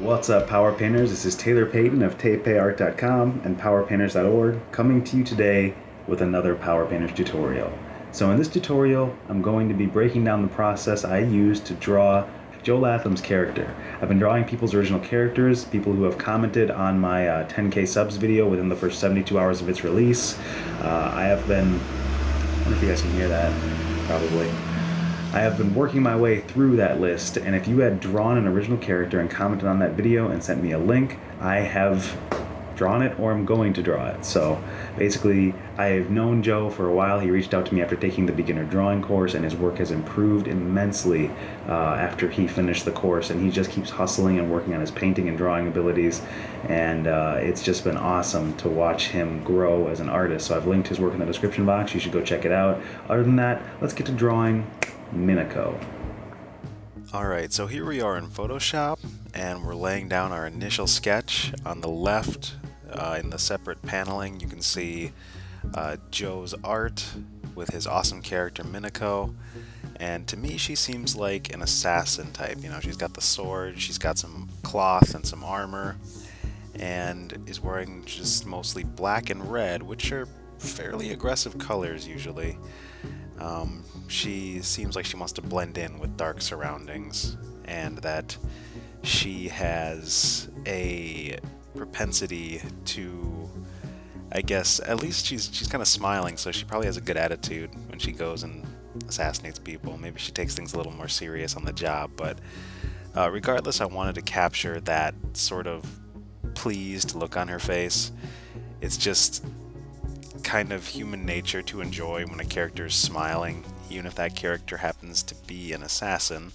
What's up, Power Painters? This is Taylor Payton of TapeArt.com and PowerPainters.org coming to you today with another Power Painters tutorial. So in this tutorial, I'm going to be breaking down the process I use to draw Joe Latham's character. I've been drawing people's original characters, people who have commented on my 10K subs video within the first 72 hours of its release. I have been, I wonder if you guys can hear that, probably. I have been working my way through that list, and if you had drawn an original character and commented on that video and sent me a link, I have drawn it or I'm going to draw it. So basically, I've known Joe for a while. He reached out to me after taking the beginner drawing course, and his work has improved immensely after he finished the course, and he just keeps hustling and working on his painting and drawing abilities, and it's just been awesome to watch him grow as an artist. So I've linked his work in the description box. You should go check it out. Other than that, let's get to drawing Minako. Alright, so here we are in Photoshop, and we're laying down our initial sketch. On the left, in the separate paneling, you can see Joe's art with his awesome character Minako, and to me she seems like an assassin type. You know, she's got the sword, she's got some cloth and some armor, and is wearing just mostly black and red, which are fairly aggressive colors usually. She seems like she wants to blend in with dark surroundings, and that she has a propensity to, I guess, at least she's kind of smiling, so she probably has a good attitude when she goes and assassinates people. Maybe she takes things a little more serious on the job, but regardless, I wanted to capture that sort of pleased look on her face. It's just kind of human nature to enjoy when a character is smiling, even if that character happens to be an assassin.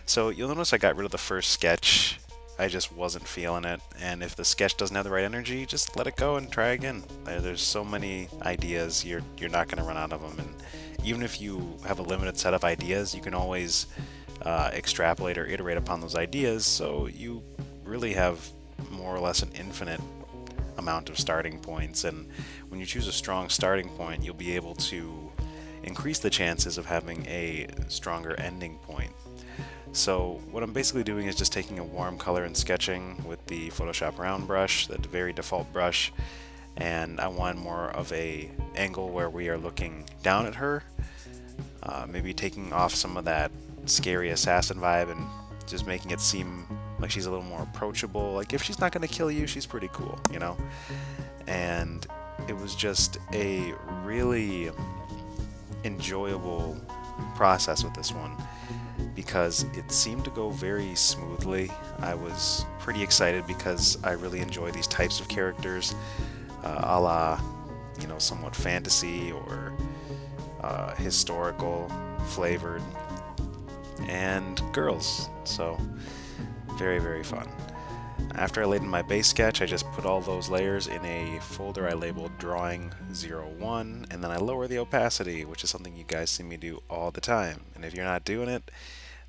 So you'll notice I got rid of the first sketch. I just wasn't feeling it, and if the sketch doesn't have the right energy, just let it go and try again. There's so many ideas, you're not going to run out of them, and even if you have a limited set of ideas, you can always extrapolate or iterate upon those ideas, so you really have more or less an infinite amount of starting points. And when you choose a strong starting point, you'll be able to increase the chances of having a stronger ending point. So what I'm basically doing is just taking a warm color and sketching with the Photoshop round brush, the very default brush, and I want more of a angle where we are looking down at her, maybe taking off some of that scary assassin vibe and just making it seem like she's a little more approachable. Like, if she's not going to kill you, she's pretty cool, you know? And it was just a really enjoyable process with this one because it seemed to go very smoothly. I was pretty excited because I really enjoy these types of characters, a la, you know, somewhat fantasy or historical flavored, and girls. So very, very fun. After I laid in my base sketch, I just put all those layers in a folder I labeled Drawing 01, and then I lower the opacity, which is something you guys see me do all the time. And if you're not doing it,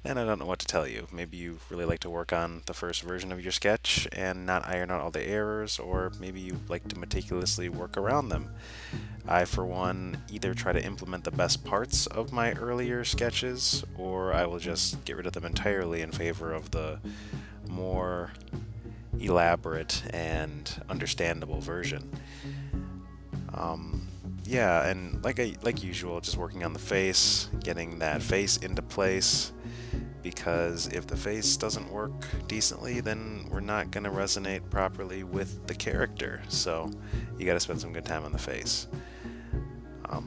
then I don't know what to tell you. Maybe you really like to work on the first version of your sketch and not iron out all the errors, or maybe you like to meticulously work around them. I, for one, either try to implement the best parts of my earlier sketches, or I will just get rid of them entirely in favor of the more elaborate and understandable version. Yeah, and like usual, just working on the face, getting that face into place, because if the face doesn't work decently, then we're not going to resonate properly with the character, so you got to spend some good time on the face.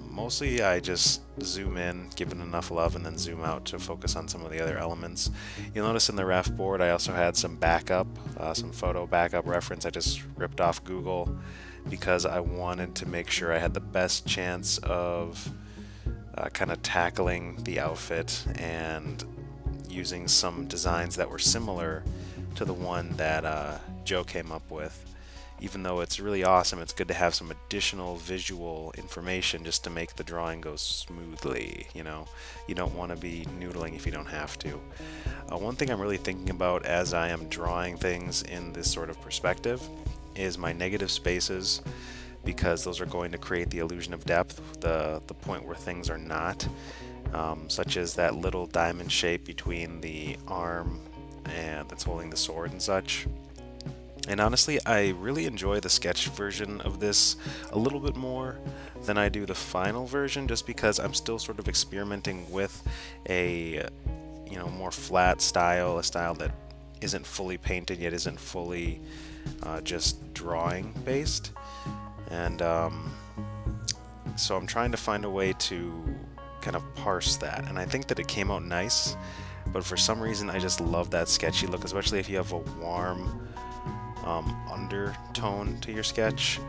Mostly I just zoom in, give it enough love, and then zoom out to focus on some of the other elements. You'll notice in the ref board I also had some backup, some photo backup reference I just ripped off Google because I wanted to make sure I had the best chance of kind of tackling the outfit and using some designs that were similar to the one that Joe came up with. Even though it's really awesome, it's good to have some additional visual information just to make the drawing go smoothly, you know? You don't want to be noodling if you don't have to. One thing I'm really thinking about as I am drawing things in this sort of perspective is my negative spaces, because those are going to create the illusion of depth, the point where things are not, such as that little diamond shape between the arm and that's holding the sword and such. And honestly, I really enjoy the sketch version of this a little bit more than I do the final version, just because I'm still sort of experimenting with a, more flat style, a style that isn't fully painted yet isn't fully just drawing based. And so I'm trying to find a way to kind of parse that. And I think that it came out nice, but for some reason I just love that sketchy look, especially if you have a warm undertone to your sketch,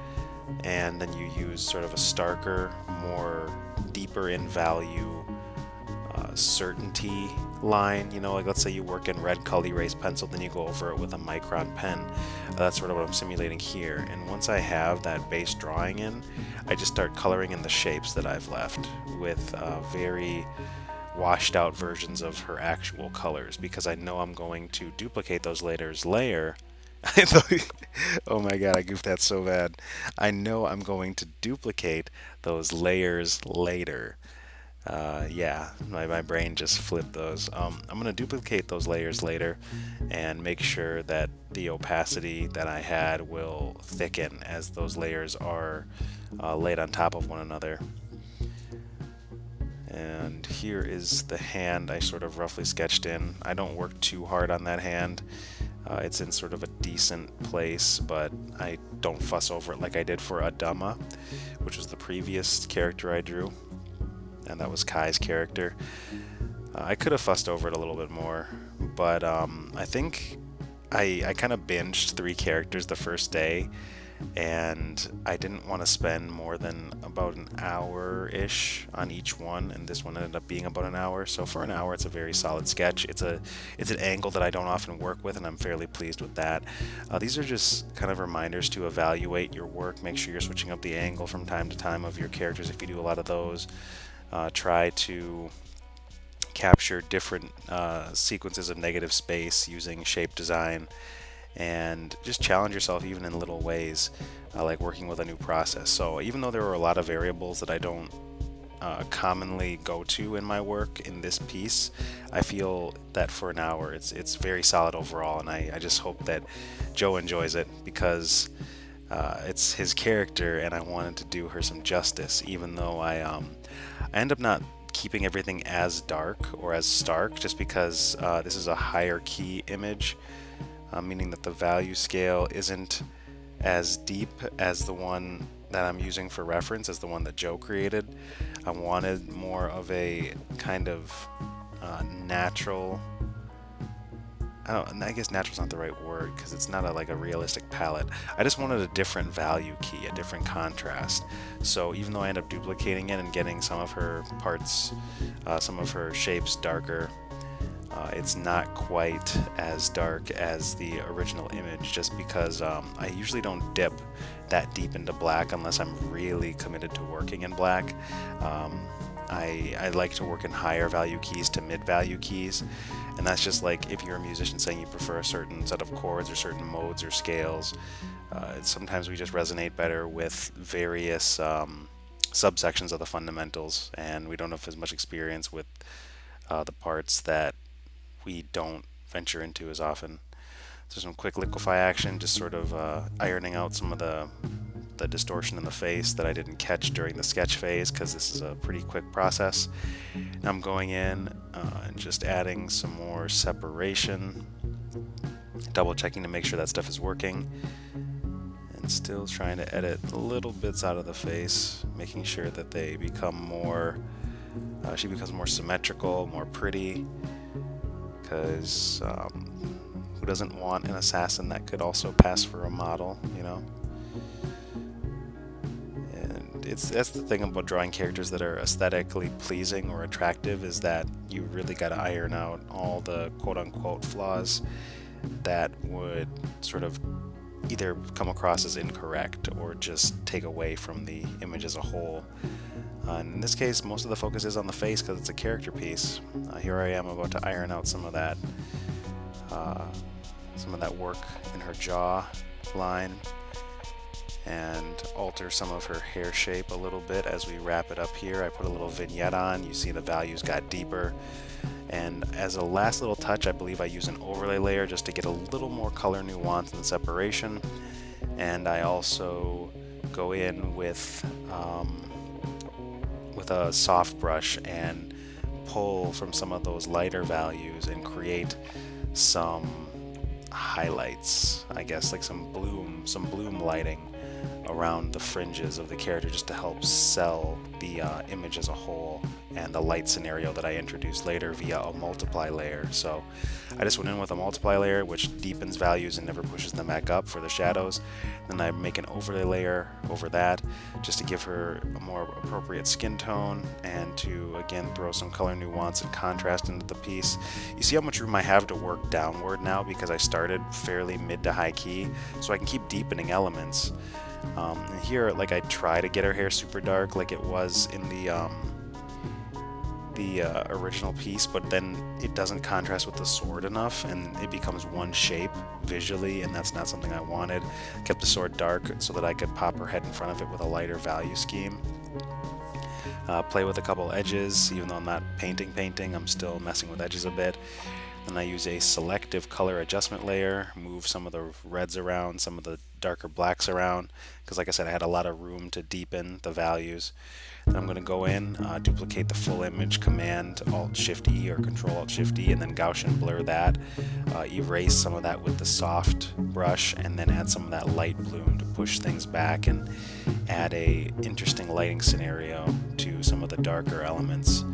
and then you use sort of a starker, more deeper in value certainty line. Like let's say you work in red color erase pencil, then you go over it with a micron pen. That's sort of what I'm simulating here. And once I have that base drawing in, I just start coloring in the shapes that I've left with very washed out versions of her actual colors, because I know I'm going to duplicate those later. Oh my god, I goofed that so bad. I know I'm going to duplicate those layers later. Yeah, my brain just flipped those. I'm going to duplicate those layers later and make sure that the opacity that I had will thicken as those layers are laid on top of one another. And here is the hand I sort of roughly sketched in. I don't work too hard on that hand. It's in sort of a decent place, but I don't fuss over it like I did for Adama, which was the previous character I drew, and that was Kai's character. I could have fussed over it a little bit more, but I think I kind of binged 3 characters the first day, and I didn't want to spend more than about an hour-ish on each one, and this one ended up being about an hour. So for an hour, it's a very solid sketch. It's an angle that I don't often work with, and I'm fairly pleased with that. These are just kind of reminders to evaluate your work. Make sure you're switching up the angle from time to time of your characters if you do a lot of those. Try to capture different sequences of negative space using shape design, and just challenge yourself even in little ways, like working with a new process. So even though there are a lot of variables that I don't commonly go to in my work in this piece, I feel that for an hour it's very solid overall, and I just hope that Joe enjoys it, because it's his character and I wanted to do her some justice, even though I end up not keeping everything as dark or as stark, just because this is a higher key image, meaning that the value scale isn't as deep as the one that I'm using for reference, as the one that Joe created. I wanted more of a kind of natural, I guess natural's not the right word, because it's not like a realistic palette. I just wanted a different value key, a different contrast. So even though I end up duplicating it and getting some of her parts, some of her shapes darker, it's not quite as dark as the original image, just because I usually don't dip that deep into black unless I'm really committed to working in black. I like to work in higher value keys to mid value keys, and that's just like if you're a musician saying you prefer a certain set of chords or certain modes or scales. Sometimes we just resonate better with various subsections of the fundamentals, and we don't have as much experience with the parts that we don't venture into as often. So some quick liquefy action, just sort of ironing out some of the distortion in the face that I didn't catch during the sketch phase, because this is a pretty quick process. Now I'm going in and just adding some more separation, double checking to make sure that stuff is working, and still trying to edit little bits out of the face, making sure that they become more, she becomes more symmetrical, more pretty, because who doesn't want an assassin that could also pass for a model, you know? And that's the thing about drawing characters that are aesthetically pleasing or attractive, is that you really got to iron out all the quote-unquote flaws that would sort of either come across as incorrect or just take away from the image as a whole. And in this case, most of the focus is on the face because it's a character piece. Here I am about to iron out some of that work in her jaw line, and alter some of her hair shape a little bit as we wrap it up here. I put a little vignette on. You see the values got deeper, And as a last little touch, I believe I use an overlay layer just to get a little more color nuance and separation. And I also go in with a soft brush and pull from some of those lighter values and create some highlights, I guess, like some bloom lighting around the fringes of the character, just to help sell the image as a whole, and the light scenario that I introduced later via a multiply layer. So I just went in with a multiply layer, which deepens values and never pushes them back up for the shadows. Then I make an overlay layer over that just to give her a more appropriate skin tone and to again throw some color nuance and contrast into the piece. You see how much room I have to work downward now because I started fairly mid to high key, so I can keep deepening elements. And here, like, I try to get her hair super dark like it was in the original piece, but then it doesn't contrast with the sword enough and it becomes one shape visually, and that's not something I wanted. Kept the sword dark so that I could pop her head in front of it with a lighter value scheme. Play with a couple edges, even though I'm not painting, I'm still messing with edges a bit. Then I use a selective color adjustment layer, move some of the reds around, some of the darker blacks around, because like I said, I had a lot of room to deepen the values. Then I'm going to go in, duplicate the full image, Command Alt Shift E or Control Alt Shift E, and then Gaussian blur that, erase some of that with the soft brush, and then add some of that light bloom to push things back and add a interesting lighting scenario to some of the darker elements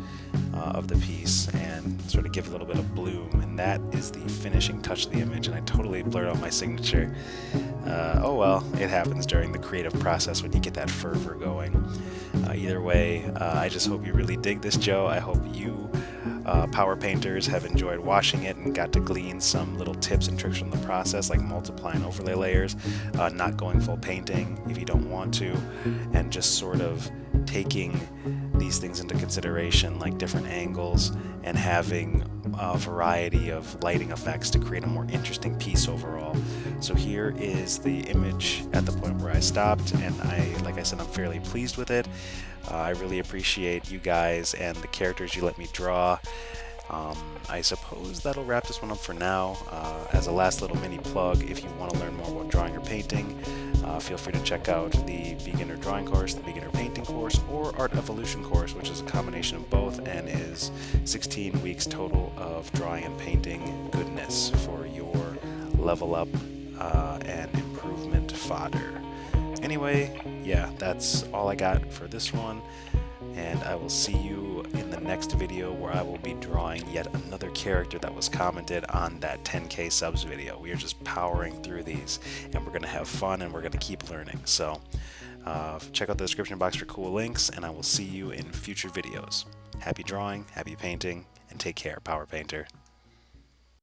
of the piece, and sort of give a little bit of bloom. And that is the finishing touch of the image, and I totally blurred out my signature. Oh well, it happens during the creative process when you get that fervor going. Either way, I just hope you really dig this, Joe. I hope you power painters have enjoyed watching it and got to glean some little tips and tricks from the process, like multiplying overlay layers, not going full painting if you don't want to, and just sort of taking these things into consideration, like different angles, and having a variety of lighting effects to create a more interesting piece overall. So here is the image at the point where I stopped, and like I said, I'm fairly pleased with it. I really appreciate you guys and the characters you let me draw. I suppose that'll wrap this one up for now. As a last little mini plug, if you want to learn more about drawing or painting, feel free to check out the beginner drawing course, the beginner painting course, or art evolution course, which is a combination of both and is 16 weeks total of drawing and painting goodness for your level up and improvement fodder. Anyway, yeah, that's all I got for this one, and I will see you in the next video where I will be drawing yet another character that was commented on that 10K subs video. We are just powering through these, and we're going to have fun, and we're going to keep learning. So check out the description box for cool links, and I will see you in future videos. Happy drawing, happy painting, and take care, Power Painter.